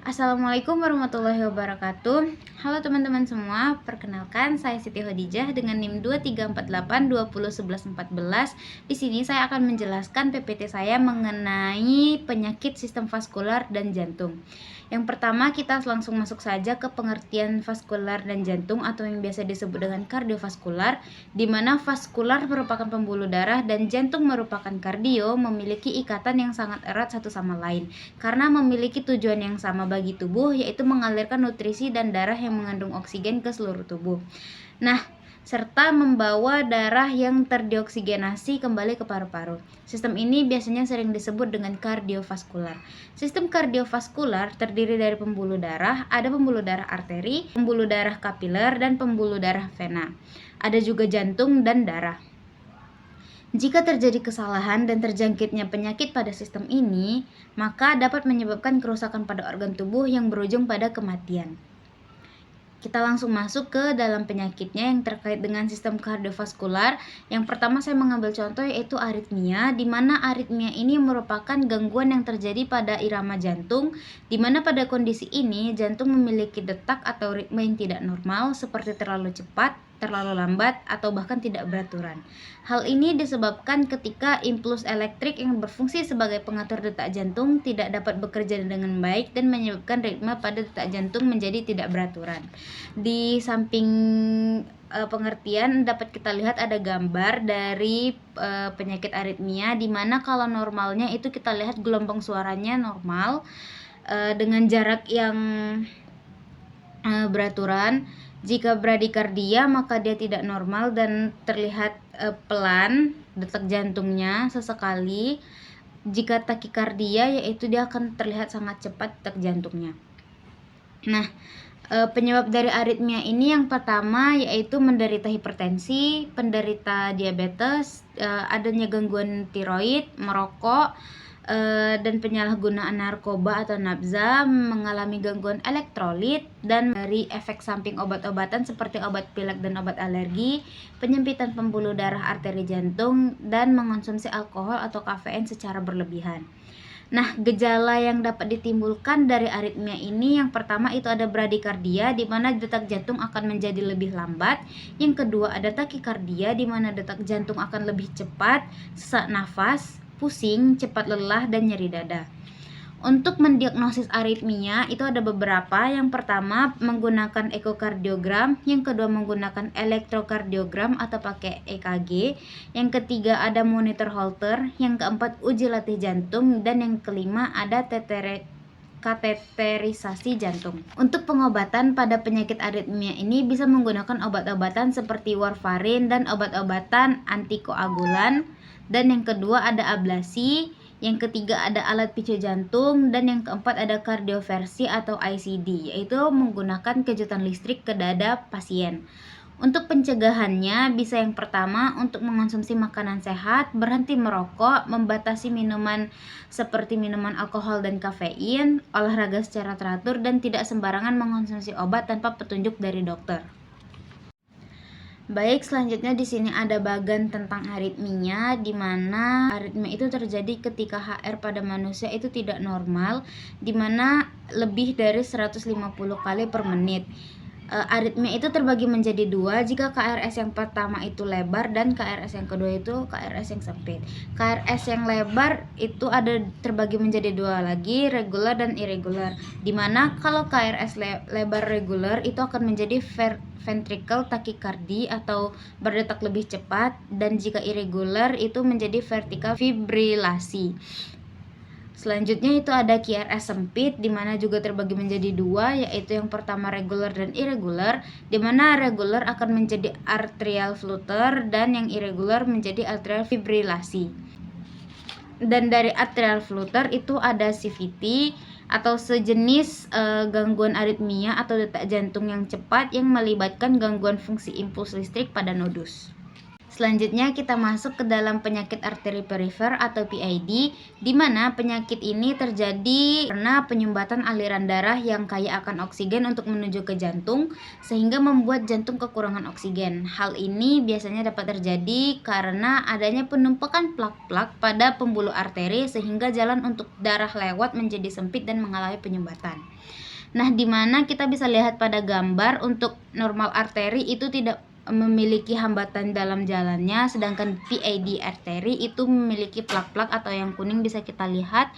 Assalamualaikum warahmatullahi wabarakatuh. Halo teman-teman semua, perkenalkan saya Siti Khadijah dengan NIM 2348201114. Di sini saya akan menjelaskan PPT saya mengenai penyakit sistem vaskular dan jantung. Yang pertama, kita langsung masuk saja ke pengertian vaskular dan jantung atau yang biasa disebut dengan kardiovaskular, di mana vaskular merupakan pembuluh darah dan jantung merupakan kardio, memiliki ikatan yang sangat erat satu sama lain karena memiliki tujuan yang sama bagi tubuh, yaitu mengalirkan nutrisi dan darah yang mengandung oksigen ke seluruh tubuh. Nah, serta membawa darah yang terdioksigenasi kembali ke paru-paru. Sistem ini biasanya sering disebut dengan kardiovaskular. Sistem kardiovaskular terdiri dari pembuluh darah, ada pembuluh darah arteri, pembuluh darah kapiler, dan pembuluh darah vena. Ada juga jantung dan darah. Jika terjadi kesalahan dan terjangkitnya penyakit pada sistem ini, maka dapat menyebabkan kerusakan pada organ tubuh yang berujung pada kematian. Kita langsung masuk ke dalam penyakitnya yang terkait dengan sistem kardiovaskular. Yang pertama saya mengambil contoh yaitu aritmia, di mana aritmia ini merupakan gangguan yang terjadi pada irama jantung, di mana pada kondisi ini jantung memiliki detak atau ritme yang tidak normal seperti terlalu cepat, terlalu lambat, atau bahkan tidak beraturan. Hal ini disebabkan ketika impuls elektrik yang berfungsi sebagai pengatur detak jantung tidak dapat bekerja dengan baik dan menyebabkan ritme pada detak jantung menjadi tidak beraturan. Di samping pengertian dapat kita lihat ada gambar dari penyakit aritmia, di mana kalau normalnya itu kita lihat gelombang suaranya normal dengan jarak yang beraturan. Jika bradikardia maka dia tidak normal dan terlihat pelan detak jantungnya sesekali. Jika takikardia yaitu dia akan terlihat sangat cepat detak jantungnya. Nah, penyebab dari aritmia ini yang pertama yaitu menderita hipertensi, penderita diabetes, adanya gangguan tiroid, merokok, dan penyalahgunaan narkoba atau nabza, mengalami gangguan elektrolit, dan dari efek samping obat-obatan seperti obat pilek dan obat alergi, penyempitan pembuluh darah arteri jantung, dan mengonsumsi alkohol atau kafein secara berlebihan. Nah, gejala yang dapat ditimbulkan dari aritmia ini yang pertama itu ada bradikardia, di mana detak jantung akan menjadi lebih lambat. Yang kedua ada takikardia, di mana detak jantung akan lebih cepat, sesak nafas, pusing, cepat lelah, dan nyeri dada. Untuk mendiagnosis aritmia itu ada beberapa. Yang pertama menggunakan ekokardiogram, yang kedua menggunakan elektrokardiogram atau pakai EKG, yang ketiga ada monitor Holter, yang keempat uji latih jantung, dan yang kelima ada kateterisasi jantung. Untuk pengobatan pada penyakit aritmia ini bisa menggunakan obat-obatan seperti warfarin dan obat-obatan antikoagulan, dan yang kedua ada ablasi, yang ketiga ada alat picu jantung, dan yang keempat ada kardioversi atau ICD, yaitu menggunakan kejutan listrik ke dada pasien. Untuk pencegahannya bisa yang pertama untuk mengonsumsi makanan sehat, berhenti merokok, membatasi minuman seperti minuman alkohol dan kafein, olahraga secara teratur, dan tidak sembarangan mengonsumsi obat tanpa petunjuk dari dokter. Baik, selanjutnya di sini ada bagan tentang aritmia, di mana aritmia itu terjadi ketika HR pada manusia itu tidak normal, di mana lebih dari 150 kali per menit. Aritmia itu terbagi menjadi dua jika KRS yang pertama itu lebar dan KRS yang kedua itu KRS yang sempit. KRS yang lebar itu ada terbagi menjadi dua lagi, regular dan irregular. Dimana kalau KRS lebar regular itu akan menjadi ventricle tachycardy atau berdetak lebih cepat, dan jika irregular itu menjadi vertikal fibrilasi. Selanjutnya itu ada QRS sempit, di mana juga terbagi menjadi dua, yaitu yang pertama regular dan irregular, di mana regular akan menjadi atrial flutter dan yang irregular menjadi atrial fibrilasi. Dan dari atrial flutter itu ada CVT atau sejenis gangguan aritmia atau detak jantung yang cepat yang melibatkan gangguan fungsi impuls listrik pada nodus. Selanjutnya kita masuk ke dalam penyakit arteri perifer atau PID, di mana penyakit ini terjadi karena penyumbatan aliran darah yang kaya akan oksigen untuk menuju ke jantung, sehingga membuat jantung kekurangan oksigen. Hal ini biasanya dapat terjadi karena adanya penumpukan plak-plak pada pembuluh arteri, sehingga jalan untuk darah lewat menjadi sempit dan mengalami penyumbatan. Nah, di mana kita bisa lihat pada gambar untuk normal arteri itu tidak memiliki hambatan dalam jalannya, sedangkan PID arteri itu memiliki plak-plak atau yang kuning bisa kita lihat.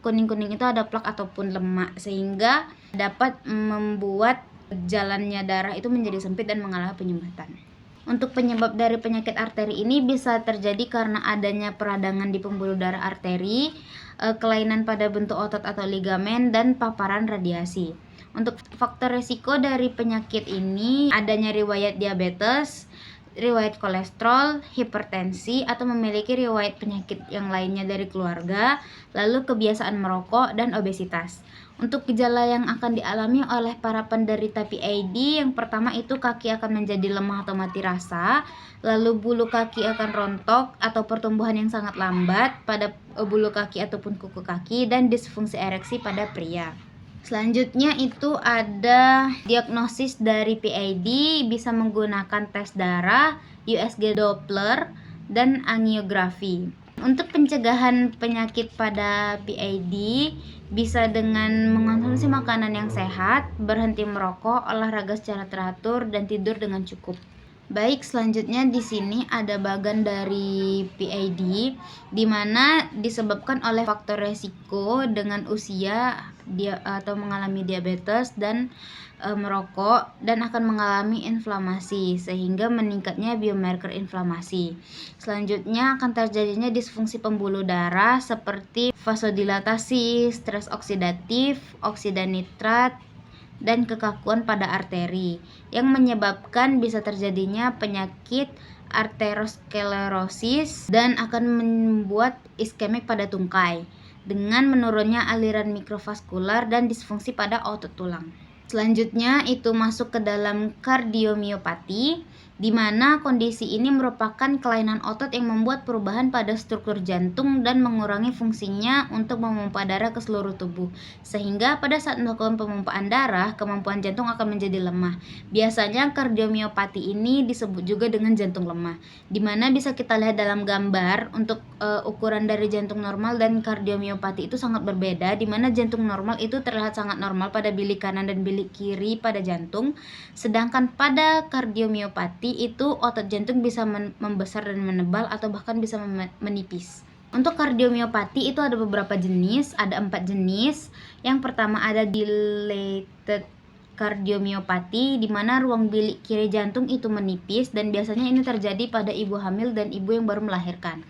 Kuning-kuning itu ada plak ataupun lemak, sehingga dapat membuat jalannya darah itu menjadi sempit dan mengalami penyumbatan. Untuk penyebab dari penyakit arteri ini bisa terjadi karena adanya peradangan di pembuluh darah arteri, kelainan pada bentuk otot atau ligamen, dan paparan radiasi. Untuk faktor risiko dari penyakit ini adanya riwayat diabetes, riwayat kolesterol, hipertensi, atau memiliki riwayat penyakit yang lainnya dari keluarga, lalu kebiasaan merokok, dan obesitas. Untuk gejala yang akan dialami oleh para penderita PID, yang pertama itu kaki akan menjadi lemah atau mati rasa, lalu bulu kaki akan rontok atau pertumbuhan yang sangat lambat pada bulu kaki ataupun kuku kaki, dan disfungsi ereksi pada pria. Selanjutnya itu ada diagnosis dari PID, bisa menggunakan tes darah, USG Doppler, dan angiografi. Untuk pencegahan penyakit pada PID bisa dengan mengonsumsi makanan yang sehat, berhenti merokok, olahraga secara teratur, dan tidur dengan cukup. Baik, selanjutnya di sini ada bagan dari PID, di mana disebabkan oleh faktor resiko dengan usia atau mengalami diabetes dan merokok, dan akan mengalami inflamasi sehingga meningkatnya biomarker inflamasi. Selanjutnya akan terjadinya disfungsi pembuluh darah seperti vasodilatasi, stres oksidatif, oksida nitrat, dan kekakuan pada arteri yang menyebabkan bisa terjadinya penyakit arteriosklerosis dan akan membuat iskemik pada tungkai dengan menurunnya aliran mikrovaskular dan disfungsi pada otot tulang. Selanjutnya itu masuk ke dalam kardiomiopati, di mana kondisi ini merupakan kelainan otot yang membuat perubahan pada struktur jantung dan mengurangi fungsinya untuk memompa darah ke seluruh tubuh, sehingga pada saat melakukan pemompaan darah, kemampuan jantung akan menjadi lemah. Biasanya kardiomiopati ini disebut juga dengan jantung lemah, di mana bisa kita lihat dalam gambar untuk ukuran dari jantung normal dan kardiomiopati itu sangat berbeda, di mana jantung normal itu terlihat sangat normal pada bilik kanan dan bilik kiri pada jantung, sedangkan pada kardiomiopati itu otot jantung bisa membesar dan menebal atau bahkan bisa menipis. Untuk kardiomiopati itu ada beberapa jenis, ada 4 jenis. Yang pertama ada dilated kardiomiopati, di mana ruang bilik kiri jantung itu menipis, dan biasanya ini terjadi pada ibu hamil dan ibu yang baru melahirkan.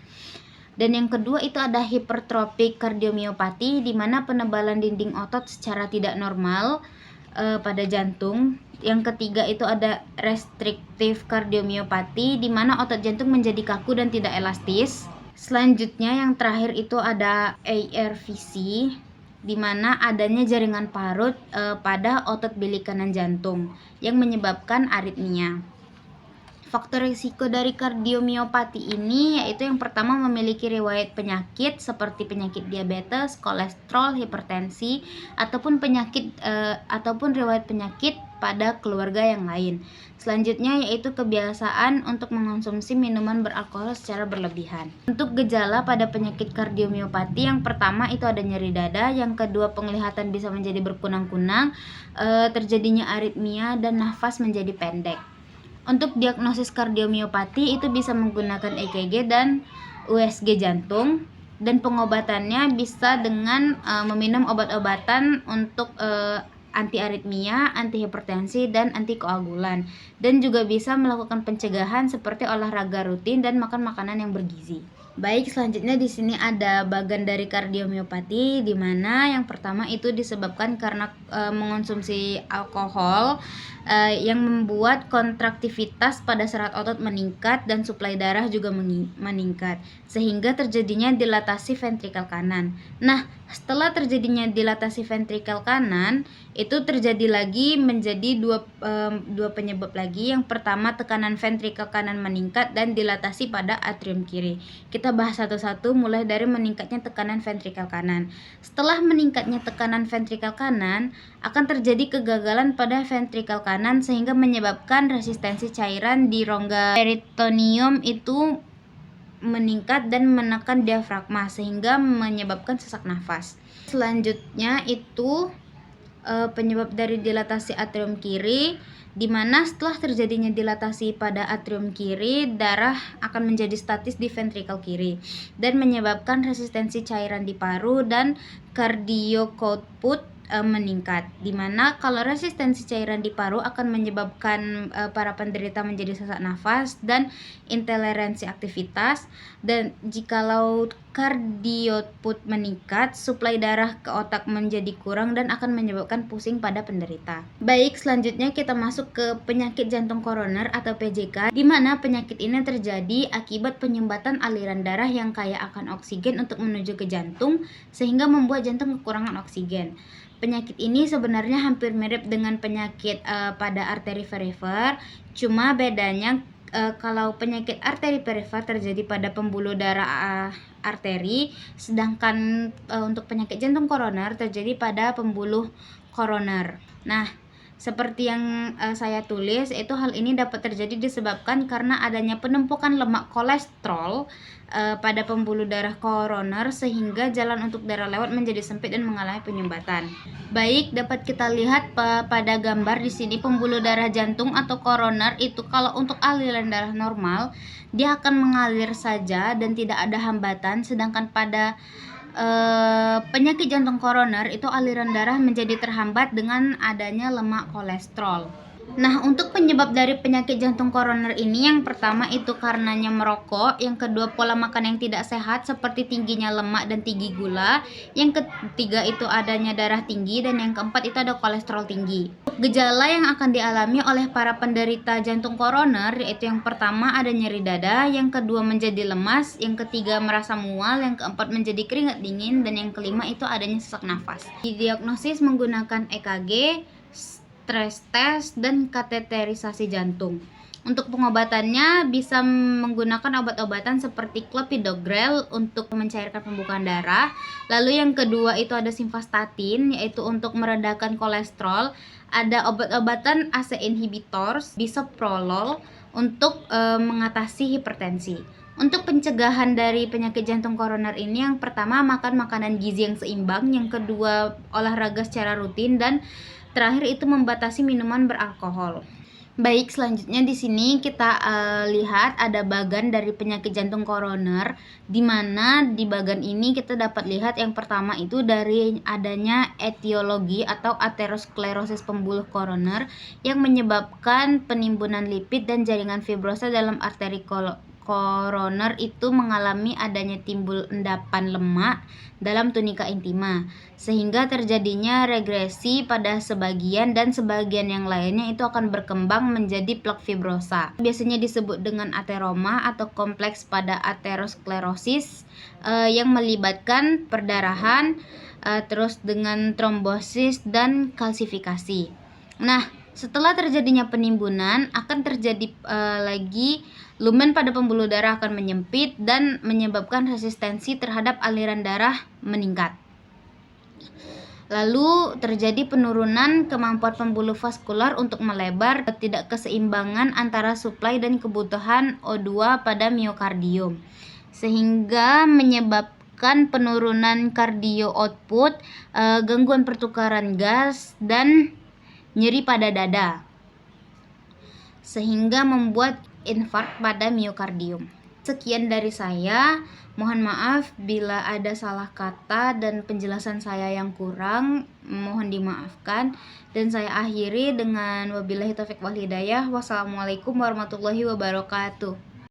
Dan yang kedua itu ada hipertropik kardiomiopati, di mana penebalan dinding otot secara tidak normal pada jantung. Yang ketiga itu ada restriktif kardiomiopati, di mana otot jantung menjadi kaku dan tidak elastis. Selanjutnya yang terakhir itu ada ARVC, di mana adanya jaringan parut pada otot bilik kanan jantung yang menyebabkan aritmia. Faktor risiko dari kardiomiopati ini yaitu yang pertama memiliki riwayat penyakit seperti penyakit diabetes, kolesterol, hipertensi, ataupun riwayat penyakit pada keluarga yang lain. Selanjutnya yaitu kebiasaan untuk mengonsumsi minuman beralkohol secara berlebihan. Untuk gejala pada penyakit kardiomiopati, yang pertama itu ada nyeri dada, yang kedua penglihatan bisa menjadi berkunang-kunang, terjadinya aritmia, dan nafas menjadi pendek. Untuk diagnosis kardiomiopati itu bisa menggunakan EKG dan USG jantung, dan pengobatannya bisa dengan meminum obat-obatan untuk anti aritmia, anti hipertensi, dan anti koagulan, dan juga bisa melakukan pencegahan seperti olahraga rutin dan makan makanan yang bergizi. Baik, selanjutnya di sini ada bagan dari kardiomiopati, di mana yang pertama itu disebabkan karena mengonsumsi alkohol yang membuat kontraktivitas pada serat otot meningkat dan suplai darah juga meningkat, sehingga terjadinya dilatasi ventrikel kanan. Nah, setelah terjadinya dilatasi ventrikel kanan, itu terjadi lagi menjadi dua penyebab lagi. Yang pertama, tekanan ventrikel kanan meningkat dan dilatasi pada atrium kiri. Kita bahas satu-satu, mulai dari meningkatnya tekanan ventrikel kanan. Setelah meningkatnya tekanan ventrikel kanan, akan terjadi kegagalan pada ventrikel kanan sehingga menyebabkan resistensi cairan di rongga peritoneum itu meningkat dan menekan diafragma sehingga menyebabkan sesak nafas. Selanjutnya itu penyebab dari dilatasi atrium kiri, di mana setelah terjadinya dilatasi pada atrium kiri, darah akan menjadi statis di ventrikel kiri dan menyebabkan resistensi cairan di paru dan cardiac output meningkat, dimana kalau resistensi cairan di paru akan menyebabkan para penderita menjadi sesak nafas dan intoleransi aktivitas, dan jikalau cardiac output meningkat, suplai darah ke otak menjadi kurang dan akan menyebabkan pusing pada penderita. Baik, selanjutnya kita masuk ke penyakit jantung koroner atau PJK, di mana penyakit ini terjadi akibat penyumbatan aliran darah yang kaya akan oksigen untuk menuju ke jantung sehingga membuat jantung kekurangan oksigen. Penyakit ini sebenarnya hampir mirip dengan penyakit pada arteri perifer, cuma bedanya kalau penyakit arteri perifer terjadi pada pembuluh darah arteri, sedangkan untuk penyakit jantung koroner terjadi pada pembuluh koroner. Nah, seperti yang saya tulis, itu hal ini dapat terjadi disebabkan karena adanya penumpukan lemak kolesterol pada pembuluh darah koroner sehingga jalan untuk darah lewat menjadi sempit dan mengalami penyumbatan. Baik, dapat kita lihat pada gambar di sini pembuluh darah jantung atau koroner itu kalau untuk aliran darah normal dia akan mengalir saja dan tidak ada hambatan, sedangkan pada penyakit jantung koroner itu aliran darah menjadi terhambat dengan adanya lemak kolesterol. Nah, untuk penyebab dari penyakit jantung koroner ini, yang pertama itu karenanya merokok, yang kedua pola makan yang tidak sehat seperti tingginya lemak dan tinggi gula, yang ketiga itu adanya darah tinggi, dan yang keempat itu ada kolesterol tinggi. Gejala yang akan dialami oleh para penderita jantung koroner yaitu yang pertama ada nyeri dada, yang kedua menjadi lemas, yang ketiga merasa mual, yang keempat menjadi keringat dingin, dan yang kelima itu adanya sesak nafas. Didiagnosis menggunakan EKG, stress test, dan kateterisasi jantung. Untuk pengobatannya bisa menggunakan obat-obatan seperti clopidogrel untuk mencairkan pembukaan darah. Lalu yang kedua itu ada simvastatin, yaitu untuk meredakan kolesterol. Ada obat-obatan ACE inhibitors, bisoprolol untuk mengatasi hipertensi. Untuk pencegahan dari penyakit jantung koroner ini, yang pertama makan makanan gizi yang seimbang, yang kedua olahraga secara rutin, dan terakhir itu membatasi minuman beralkohol. Baik, selanjutnya di sini kita lihat ada bagan dari penyakit jantung koroner, di mana di bagan ini kita dapat lihat yang pertama itu dari adanya etiologi atau aterosklerosis pembuluh koroner yang menyebabkan penimbunan lipid dan jaringan fibrosa dalam arteri koroner itu mengalami adanya timbul endapan lemak dalam tunika intima, sehingga terjadinya regresi pada sebagian dan sebagian yang lainnya itu akan berkembang menjadi plak fibrosa. Biasanya disebut dengan ateroma atau kompleks pada aterosklerosis yang melibatkan perdarahan terus dengan trombosis dan kalsifikasi. Nah, setelah terjadinya penimbunan akan terjadi lagi lumen pada pembuluh darah akan menyempit dan menyebabkan resistensi terhadap aliran darah meningkat. Lalu terjadi penurunan kemampuan pembuluh vaskular untuk melebar, tidak keseimbangan antara suplai dan kebutuhan O2 pada miokardium, sehingga menyebabkan penurunan cardio output, gangguan pertukaran gas, dan nyeri pada dada, sehingga membuat infark pada miokardium. Sekian dari saya. Mohon maaf bila ada salah kata dan penjelasan saya yang kurang, mohon dimaafkan. Dan saya akhiri dengan wabillahi taufik wal hidayah. Wassalamualaikum warahmatullahi wabarakatuh.